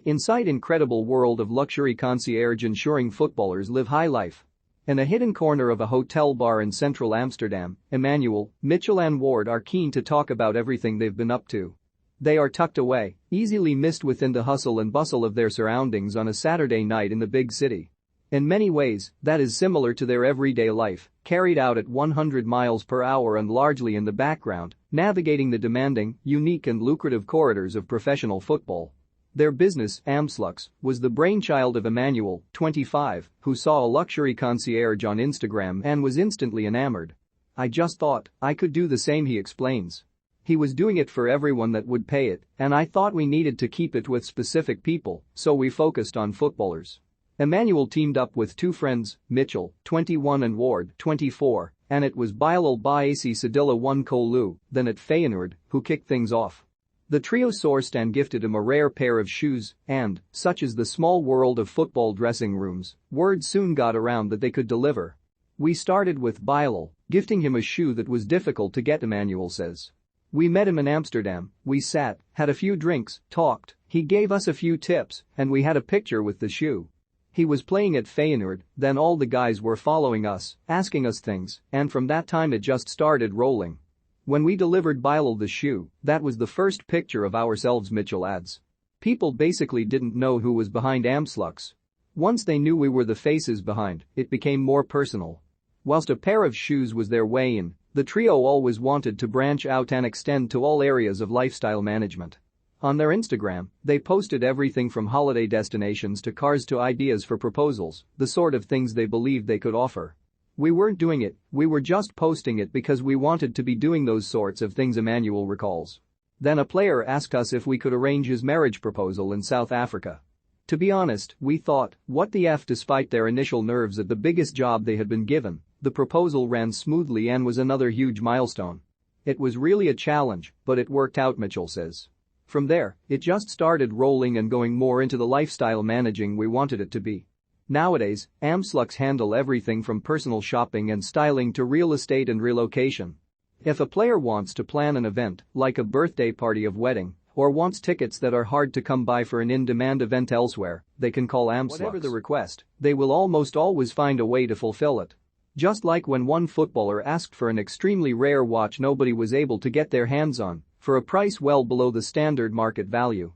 Inside incredible world of luxury concierge ensuring footballers live high life. In a hidden corner of a hotel bar in central Amsterdam, Emmanuel, Mitchell and Ward are keen to talk about everything they've been up to. They are tucked away, easily missed within the hustle and bustle of their surroundings on a Saturday night in the big city. In many ways, that is similar to their everyday life, carried out at 100 miles per hour and largely in the background, navigating the demanding, unique and lucrative corridors of professional football. Their business, Amslux, was the brainchild of Emmanuel, 25, who saw a luxury concierge on Instagram and was instantly enamored. "I just thought I could do the same," he explains. He was doing it for everyone that would pay it, and I thought we needed to keep it with specific people, so we focused on footballers. Emmanuel teamed up with two friends, Mitchell, 21 and Ward, 24, and it was Bilal Baasi Sadilla One Kolu, then at Feyenoord, who kicked things off. The trio sourced and gifted him a rare pair of shoes and, such is the small world of football dressing rooms, word soon got around that they could deliver. "We started with Bilal, gifting him a shoe that was difficult to get," Emmanuel says. "We met him in Amsterdam, we sat, had a few drinks, talked, he gave us a few tips, and we had a picture with the shoe. He was playing at Feyenoord, then all the guys were following us, asking us things, and from that time it just started rolling. When we delivered Bilal the shoe, that was the first picture of ourselves," Mitchell adds. "People basically didn't know who was behind Amslux. Once they knew we were the faces behind, it became more personal. Whilst a pair of shoes was their way in, the trio always wanted to branch out and extend to all areas of lifestyle management." On their Instagram, they posted everything from holiday destinations to cars to ideas for proposals, the sort of things they believed they could offer. "We weren't doing it, we were just posting it because we wanted to be doing those sorts of things," Emmanuel recalls. Then a player asked us if we could arrange his marriage proposal in South Africa. "To be honest, we thought, what the F?" Despite their initial nerves at the biggest job they had been given, the proposal ran smoothly and was another huge milestone. "It was really a challenge, but it worked out," Mitchell says. "From there, it just started rolling and going more into the lifestyle managing we wanted it to be." Nowadays, Amslux handle everything from personal shopping and styling to real estate and relocation. If a player wants to plan an event, like a birthday party or wedding, or wants tickets that are hard to come by for an in-demand event elsewhere, they can call Amslux. Whatever the request, they will almost always find a way to fulfill it. Just like when one footballer asked for an extremely rare watch nobody was able to get their hands on, for a price well below the standard market value.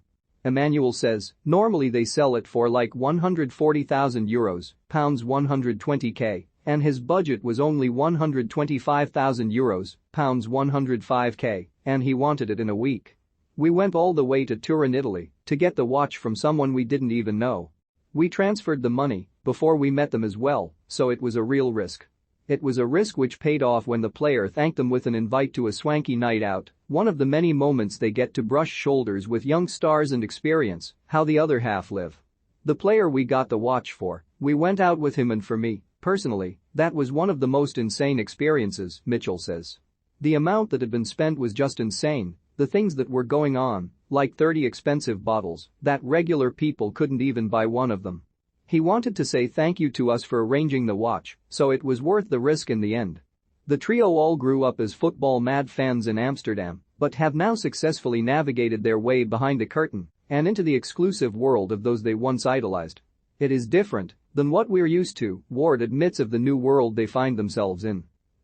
Emmanuel says, normally they sell it for like €140,000, pounds 120k, and his budget was only €125,000, pounds 105k, and he wanted it in a week. "We went all the way to Turin, Italy, to get the watch from someone we didn't even know. We transferred the money before we met them as well, so it was a real risk. It was a risk which paid off when the player thanked them with an invite to a swanky night out, one of the many moments they get to brush shoulders with young stars and experience how the other half live. The player we got the watch for, we went out with him and for me, personally, that was one of the most insane experiences," Mitchell says. The amount that had been spent was just insane, the things that were going on, like 30 expensive bottles, that regular people couldn't even buy one of them. He wanted to say thank you to us for arranging the watch, so it was worth the risk in the end. The trio all grew up as football-mad fans in Amsterdam, but have now successfully navigated their way behind the curtain and into the exclusive world of those they once idolized. "It is different than what we're used to," Ward admits of the new world they find themselves in.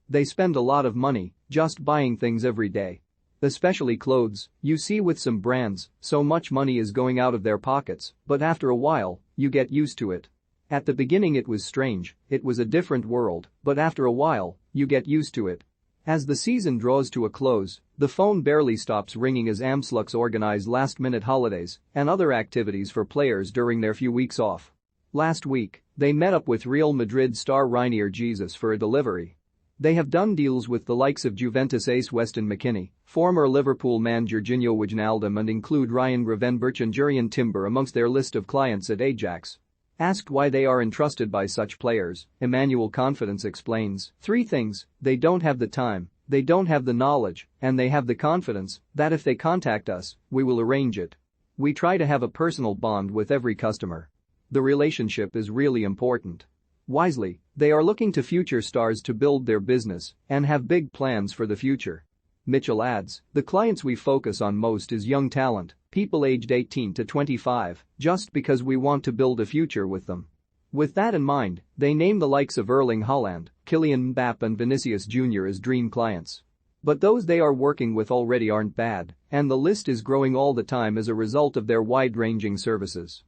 "They spend a lot of money just buying things every day. Especially clothes, you see with some brands, so much money is going out of their pockets, but after a while, you get used to it. At the beginning it was strange, it was a different world, but after a while, you get used to it." As the season draws to a close, the phone barely stops ringing as Amslux organize last-minute holidays and other activities for players during their few weeks off. Last week, they met up with Real Madrid star Reinier Jesus for a delivery. They have done deals with the likes of Juventus ace Weston McKennie, former Liverpool man Jorginho Wijnaldum and include Ryan Gravenberch and Jurrien Timber amongst their list of clients at Ajax. Asked why they are entrusted by such players, Emmanuel Confidence explains, 3 things: they don't have the time, they don't have the knowledge, and they have the confidence that if they contact us, we will arrange it. We try to have a personal bond with every customer. The relationship is really important. Wisely, they are looking to future stars to build their business and have big plans for the future." Mitchell adds, "The clients we focus on most is young talent, people aged 18 to 25, just because we want to build a future with them. With that in mind, they name the likes of Erling Haaland, Kylian Mbappe and Vinicius Jr. as dream clients. But those they are working with already aren't bad, and the list is growing all the time as a result of their wide-ranging services.